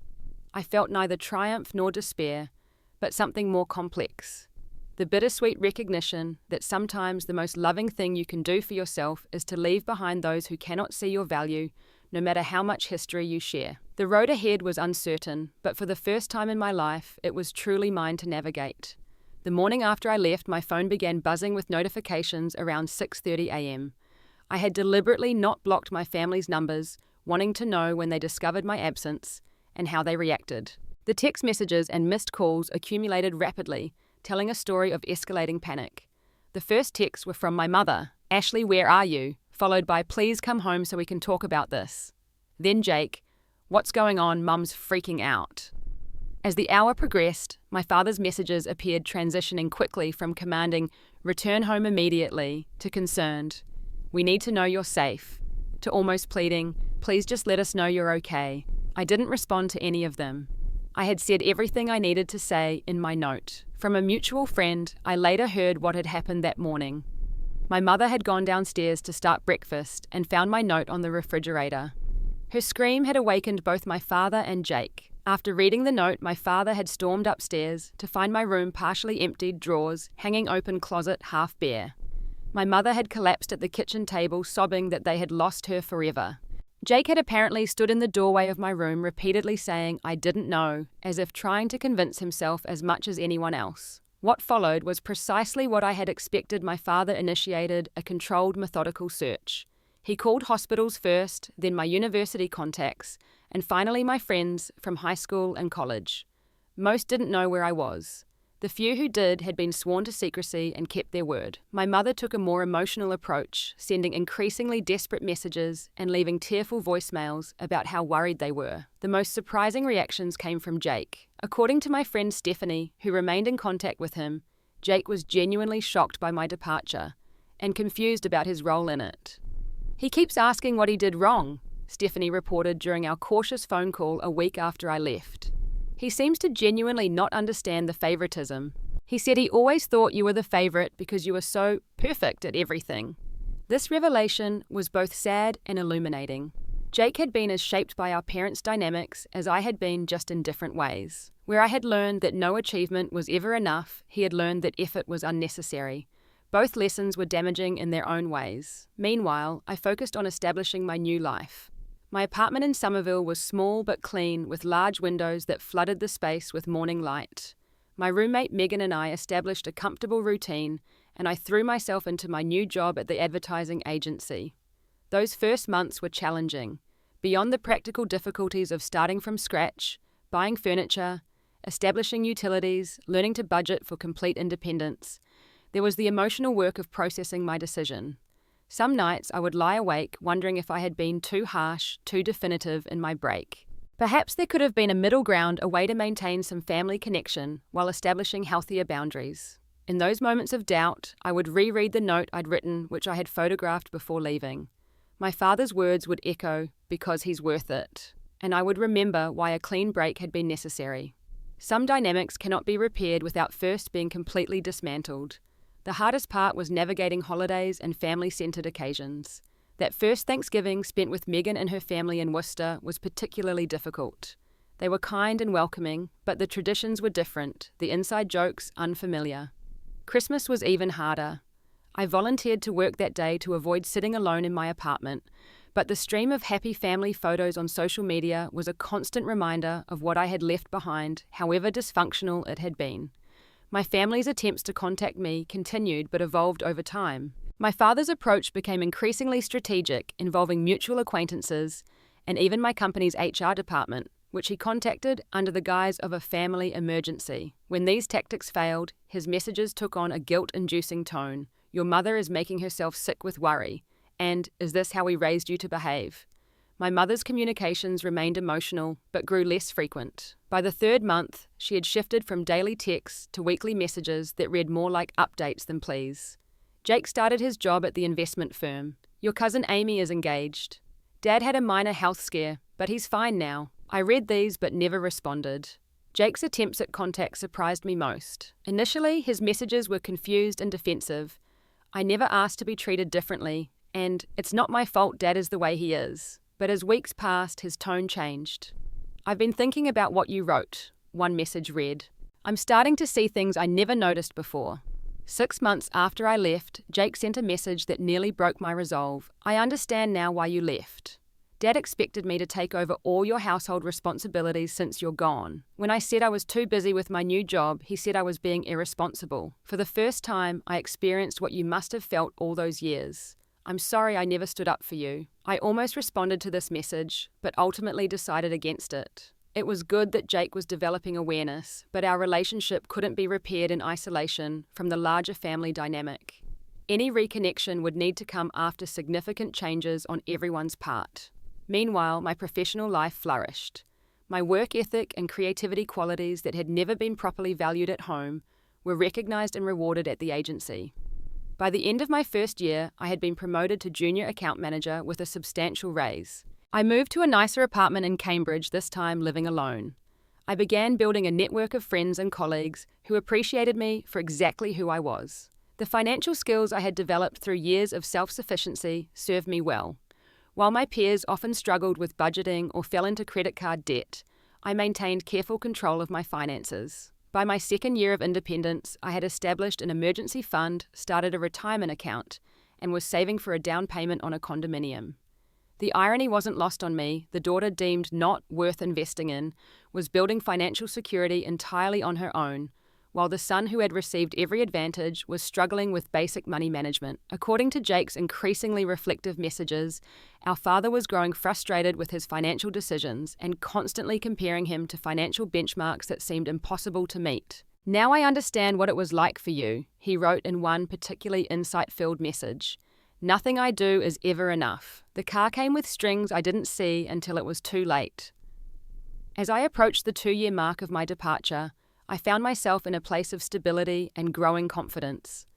I felt neither triumph nor despair, but something more complex. The bittersweet recognition that sometimes the most loving thing you can do for yourself is to leave behind those who cannot see your value, no matter how much history you share. The road ahead was uncertain, but for the first time in my life, it was truly mine to navigate. The morning after I left, my phone began buzzing with notifications around 6:30 a.m. I had deliberately not blocked my family's numbers, wanting to know when they discovered my absence and how they reacted. The text messages and missed calls accumulated rapidly, telling a story of escalating panic. The first texts were from my mother, "Ashley, where are you?" followed by, "Please come home so we can talk about this." Then Jake, "What's going on? Mum's freaking out." As the hour progressed, my father's messages appeared, transitioning quickly from commanding, "Return home immediately," to concerned, "We need to know you're safe," to almost pleading, "Please just let us know you're okay." I didn't respond to any of them. I had said everything I needed to say in my note. From a mutual friend, I later heard what had happened that morning. My mother had gone downstairs to start breakfast and found my note on the refrigerator. Her scream had awakened both my father and Jake. After reading the note, my father had stormed upstairs to find my room partially emptied, drawers, hanging open closet half bare. My mother had collapsed at the kitchen table, sobbing that they had lost her forever. Jake had apparently stood in the doorway of my room, repeatedly saying, "I didn't know," as if trying to convince himself as much as anyone else. What followed was precisely what I had expected. My father initiated a controlled, methodical search. He called hospitals first, then my university contacts, and finally my friends from high school and college. Most didn't know where I was. The few who did had been sworn to secrecy and kept their word. My mother took a more emotional approach, sending increasingly desperate messages and leaving tearful voicemails about how worried they were. The most surprising reactions came from Jake. According to my friend Stephanie, who remained in contact with him, Jake was genuinely shocked by my departure and confused about his role in it. "He keeps asking what he did wrong," Stephanie reported during our cautious phone call a week after I left. "He seems to genuinely not understand the favoritism. He said he always thought you were the favorite because you were so perfect at everything." This revelation was both sad and illuminating. Jake had been as shaped by our parents' dynamics as I had been, just in different ways. Where I had learned that no achievement was ever enough, he had learned that effort was unnecessary. Both lessons were damaging in their own ways. Meanwhile, I focused on establishing my new life. My apartment in Somerville was small but clean, with large windows that flooded the space with morning light. My roommate Megan and I established a comfortable routine, and I threw myself into my new job at the advertising agency. Those first months were challenging. Beyond the practical difficulties of starting from scratch, buying furniture, establishing utilities, learning to budget for complete independence, there was the emotional work of processing my decision. Some nights I would lie awake wondering if I had been too harsh, too definitive in my break. Perhaps there could have been a middle ground, a way to maintain some family connection while establishing healthier boundaries. In those moments of doubt, I would reread the note I'd written, which I had photographed before leaving. My father's words would echo, "Because he's worth it," and I would remember why a clean break had been necessary. Some dynamics cannot be repaired without first being completely dismantled. The hardest part was navigating holidays and family-centered occasions. That first Thanksgiving spent with Megan and her family in Worcester was particularly difficult. They were kind and welcoming, but the traditions were different, the inside jokes unfamiliar. Christmas was even harder. I volunteered to work that day to avoid sitting alone in my apartment, but the stream of happy family photos on social media was a constant reminder of what I had left behind, however dysfunctional it had been. My family's attempts to contact me continued but evolved over time. My father's approach became increasingly strategic, involving mutual acquaintances and even my company's HR department, which he contacted under the guise of a family emergency. When these tactics failed, his messages took on a guilt-inducing tone. "Your mother is making herself sick with worry," and "Is this how we raised you to behave?" My mother's communications remained emotional, but grew less frequent. By the third month, she had shifted from daily texts to weekly messages that read more like updates than pleas. Jake started his job at the investment firm. "Your cousin Amy is engaged. Dad had a minor health scare, but he's fine now." I read these but never responded. Jake's attempts at contact surprised me most. Initially, his messages were confused and defensive. I never asked to be treated differently, and "It's not my fault Dad is the way he is." But as weeks passed, his tone changed. "I've been thinking about what you wrote," one message read. "I'm starting to see things I never noticed before." 6 months after I left, Jake sent a message that nearly broke my resolve. "I understand now why you left. Dad expected me to take over all your household responsibilities since you're gone. When I said I was too busy with my new job, he said I was being irresponsible. For the first time, I experienced what you must have felt all those years. I'm sorry I never stood up for you." I almost responded to this message, but ultimately decided against it. It was good that Jake was developing awareness, but our relationship couldn't be repaired in isolation from the larger family dynamic. Any reconnection would need to come after significant changes on everyone's part. Meanwhile, my professional life flourished. My work ethic and creativity qualities that had never been properly valued at home were recognized and rewarded at the agency. By the end of my first year, I had been promoted to junior account manager with a substantial raise. I moved to a nicer apartment in Cambridge, this time living alone. I began building a network of friends and colleagues who appreciated me for exactly who I was. The financial skills I had developed through years of self-sufficiency served me well. While my peers often struggled with budgeting or fell into credit card debt, I maintained careful control of my finances. By my second year of independence, I had established an emergency fund, started a retirement account, and was saving for a down payment on a condominium. The irony wasn't lost on me. The daughter deemed not worth investing in was building financial security entirely on her own, while the son who had received every advantage was struggling with basic money management. According to Jake's increasingly reflective messages, our father was growing frustrated with his financial decisions and constantly comparing him to financial benchmarks that seemed impossible to meet. "Now I understand what it was like for you," he wrote in one particularly insight-filled message. "Nothing I do is ever enough. The car came with strings I didn't see until it was too late." As I approached the 2-year mark of my departure, I found myself in a place of stability and growing confidence.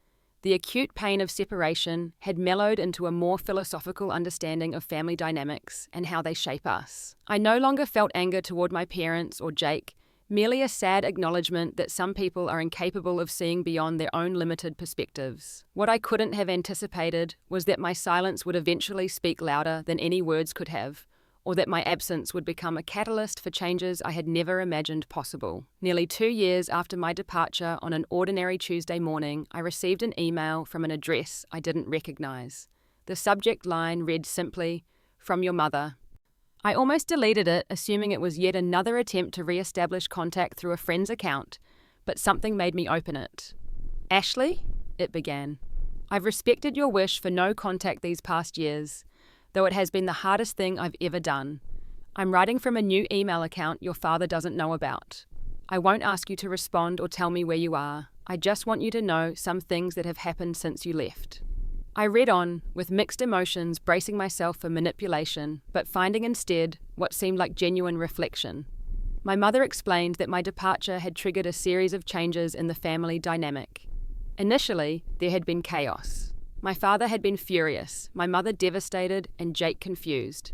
The acute pain of separation had mellowed into a more philosophical understanding of family dynamics and how they shape us. I no longer felt anger toward my parents or Jake, merely a sad acknowledgement that some people are incapable of seeing beyond their own limited perspectives. What I couldn't have anticipated was that my silence would eventually speak louder than any words could have, or that my absence would become a catalyst for changes I had never imagined possible. Nearly 2 years after my departure, on an ordinary Tuesday morning, I received an email from an address I didn't recognize. The subject line read simply, "From your mother." I almost deleted it, assuming it was yet another attempt to re-establish contact through a friend's account, but something made me open it. "Ashley," it began, "I've respected your wish for no contact these past years, though it has been the hardest thing I've ever done. I'm writing from a new email account your father doesn't know about. I won't ask you to respond or tell me where you are. I just want you to know some things that have happened since you left. I read on, with mixed emotions, bracing myself for manipulation, but finding instead what seemed like genuine reflection. My mother explained that my departure had triggered a series of changes in the family dynamic. Initially, there had been chaos. My father had been furious, my mother devastated, and Jake confused.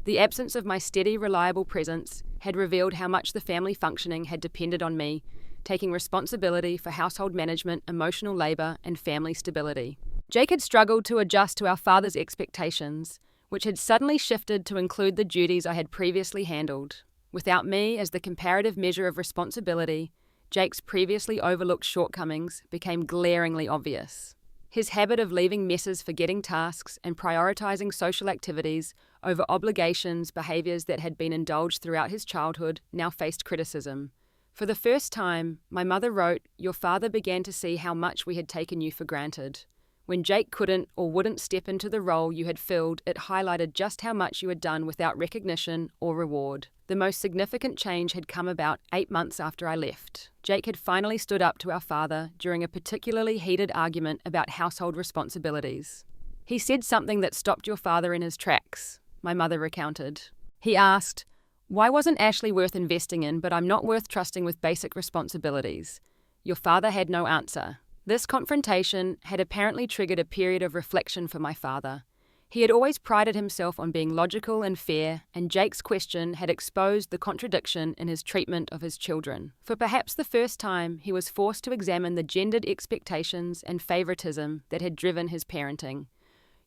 The absence of my steady, reliable presence had revealed how much the family functioning had depended on me, taking responsibility for household management, emotional labor, and family stability. Jake had struggled to adjust to our father's expectations, which had suddenly shifted to include the duties I had previously handled. Without me as the comparative measure of responsibility, Jake's previously overlooked shortcomings became glaringly obvious. His habit of leaving messes for getting tasks and prioritizing social activities over obligations, behaviors that had been indulged throughout his childhood, now faced criticism. For the first time, my mother wrote, "Your father began to see how much we had taken you for granted. When Jake couldn't or wouldn't step into the role you had filled, it highlighted just how much you had done without recognition or reward." The most significant change had come about 8 months after I left. Jake had finally stood up to our father during a particularly heated argument about household responsibilities. "He said something that stopped your father in his tracks," my mother recounted. "He asked, 'Why wasn't Ashley worth investing in, but I'm not worth trusting with basic responsibilities?' Your father had no answer." This confrontation had apparently triggered a period of reflection for my father. He had always prided himself on being logical and fair, and Jake's question had exposed the contradiction in his treatment of his children. For perhaps the first time, he was forced to examine the gendered expectations and favoritism that had driven his parenting.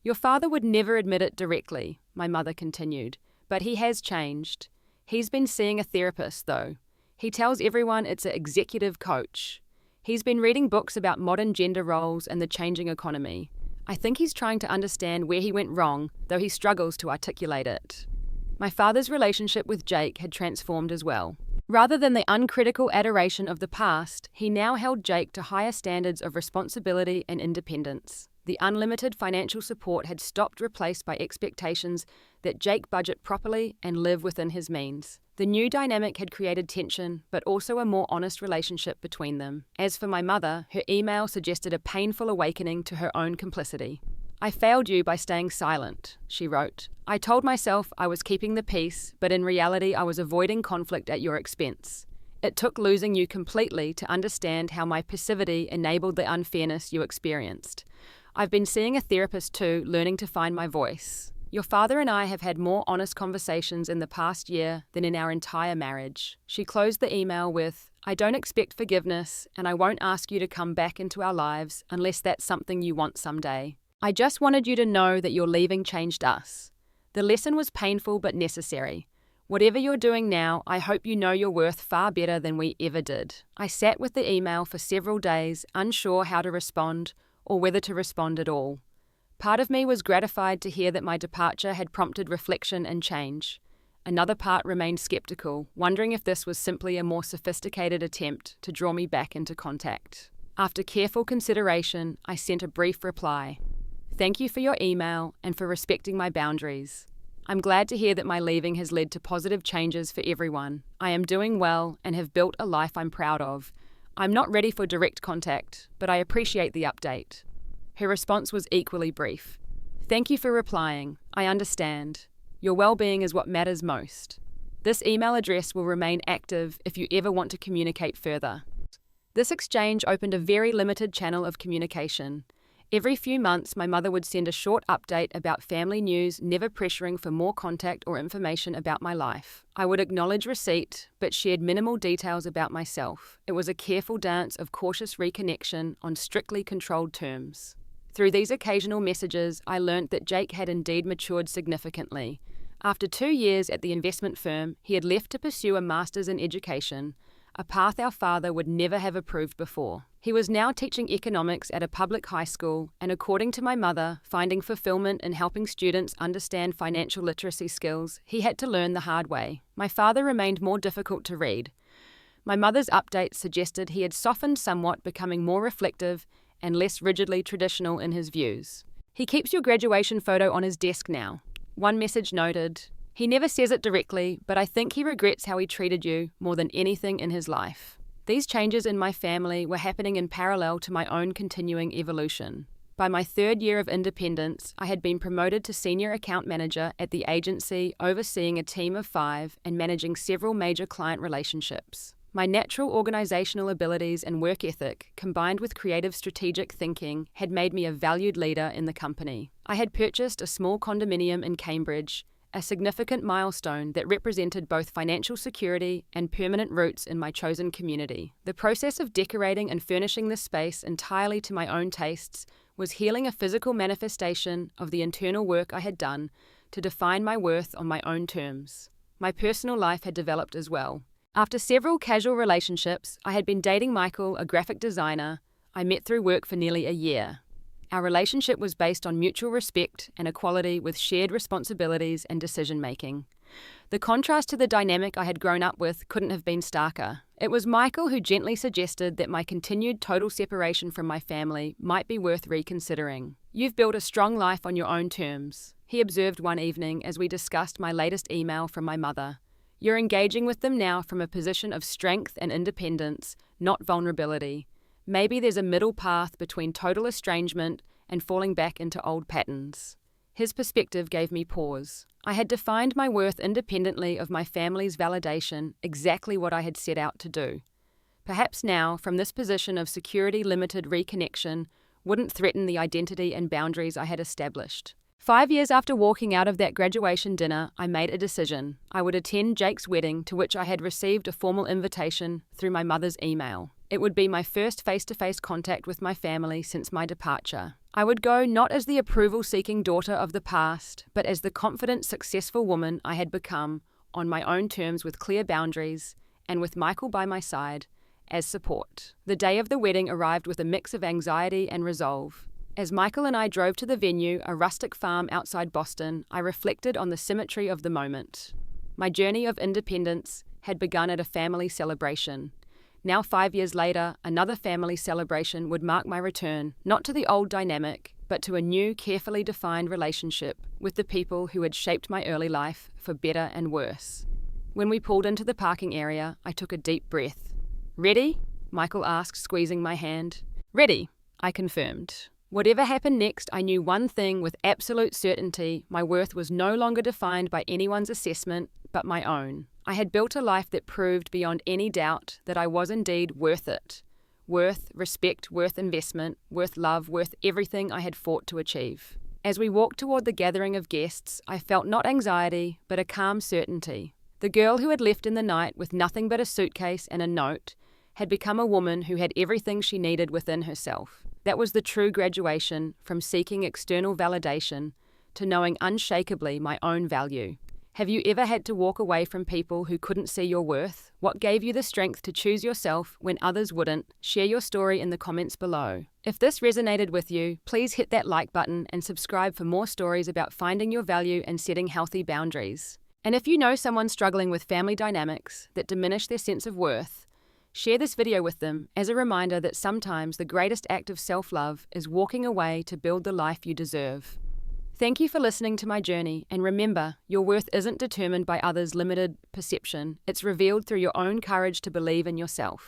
"Your father would never admit it directly," my mother continued, "but he has changed. He's been seeing a therapist, though. He tells everyone it's an executive coach. He's been reading books about modern gender roles and the changing economy. I think he's trying to understand where he went wrong, though he struggles to articulate it." My father's relationship with Jake had transformed as well. Rather than the uncritical adoration of the past, he now held Jake to higher standards of responsibility and independence. The unlimited financial support had stopped, replaced by expectations that Jake budget properly and live within his means. The new dynamic had created tension, but also a more honest relationship between them. As for my mother, her email suggested a painful awakening to her own complicity. "I failed you by staying silent," she wrote. "I told myself I was keeping the peace, but in reality I was avoiding conflict at your expense. It took losing you completely to understand how my passivity enabled the unfairness you experienced. I've been seeing a therapist too, learning to find my voice. Your father and I have had more honest conversations in the past year than in our entire marriage." She closed the email with, "I don't expect forgiveness, and I won't ask you to come back into our lives unless that's something you want someday. I just wanted you to know that your leaving changed us. The lesson was painful but necessary. Whatever you're doing now, I hope you know your worth far better than we ever did." I sat with the email for several days, unsure how to respond or whether to respond at all. Part of me was gratified to hear that my departure had prompted reflection and change. Another part remained skeptical, wondering if this was simply a more sophisticated attempt to draw me back into contact. After careful consideration, I sent a brief reply. "Thank you for your email and for respecting my boundaries. I'm glad to hear that my leaving has led to positive changes for everyone. I am doing well and have built a life I'm proud of. I'm not ready for direct contact, but I appreciate the update." Her response was equally brief. "Thank you for replying. I understand. Your well-being is what matters most. This email address will remain active if you ever want to communicate further." This exchange opened a very limited channel of communication. Every few months, my mother would send a short update about family news, never pressuring for more contact or information about my life. I would acknowledge receipt, but shared minimal details about myself. It was a careful dance of cautious reconnection on strictly controlled terms. Through these occasional messages, I learnt that Jake had indeed matured significantly. After 2 years at the investment firm, he had left to pursue a master's in education, a path our father would never have approved before. He was now teaching economics at a public high school and, according to my mother, finding fulfillment in helping students understand financial literacy skills he had to learn the hard way. My father remained more difficult to read. My mother's updates suggested he had softened somewhat, becoming more reflective and less rigidly traditional in his views. "He keeps your graduation photo on his desk now," one message noted. "He never says it directly, but I think he regrets how he treated you more than anything in his life." These changes in my family were happening in parallel to my own continuing evolution. By my third year of independence, I had been promoted to senior account manager at the agency, overseeing a team of 5 and managing several major client relationships. My natural organizational abilities and work ethic, combined with creative strategic thinking, had made me a valued leader in the company. I had purchased a small condominium in Cambridge, a significant milestone that represented both financial security and permanent roots in my chosen community. The process of decorating and furnishing this space entirely to my own tastes was healing a physical manifestation of the internal work I had done to define my worth on my own terms. My personal life had developed as well. After several casual relationships, I had been dating Michael, a graphic designer I met through work for nearly a year. Our relationship was based on mutual respect and equality with shared responsibilities and decision-making. The contrast to the dynamic I had grown up with couldn't have been starker. It was Michael who gently suggested that my continued total separation from my family might be worth reconsidering. "You've built a strong life on your own terms," he observed one evening as we discussed my latest email from my mother. "You're engaging with them now from a position of strength and independence, not vulnerability. Maybe there's a middle path between total estrangement and falling back into old patterns." His perspective gave me pause. I had defined my worth independently of my family's validation, exactly what I had set out to do. Perhaps now, from this position of security-limited reconnection, wouldn't threaten the identity and boundaries I had established. 5 years after walking out of that graduation dinner, I made a decision. I would attend Jake's wedding, to which I had received a formal invitation through my mother's email. It would be my first face-to-face contact with my family since my departure. I would go not as the approval-seeking daughter of the past, but as the confident, successful woman I had become, on my own terms with clear boundaries, and with Michael by my side as support. The day of the wedding arrived with a mix of anxiety and resolve. As Michael and I drove to the venue, a rustic farm outside Boston, I reflected on the symmetry of the moment. My journey of independence had begun at a family celebration. Now 5 years later, another family celebration would mark my return, not to the old dynamic, but to a new, carefully defined relationship with the people who had shaped my early life for better and worse. When we pulled into the parking area, I took a deep breath. "Ready?" Michael asked, squeezing my hand. "Ready," I confirmed. Whatever happened next, I knew one thing with absolute certainty: my worth was no longer defined by anyone's assessment, but my own. I had built a life that proved beyond any doubt that I was indeed worth it. Worth respect, worth investment, worth love, worth everything I had fought to achieve. As we walked toward the gathering of guests, I felt not anxiety, but a calm certainty. The girl who had left in the night with nothing but a suitcase and a note had become a woman who had everything she needed within herself. That was the true graduation from seeking external validation to knowing unshakably my own value. Have you ever had to walk away from people who couldn't see your worth? What gave you the strength to choose yourself when others wouldn't? Share your story in the comments below. If this resonated with you, please hit that like button and subscribe for more stories about finding your value and setting healthy boundaries. And if you know someone struggling with family dynamics that diminish their sense of worth, share this video with them as a reminder that sometimes the greatest act of self-love is walking away to build the life you deserve. Thank you for listening to my journey, and remember, your worth isn't determined by others' limited perception. It's revealed through your own courage to believe in yourself.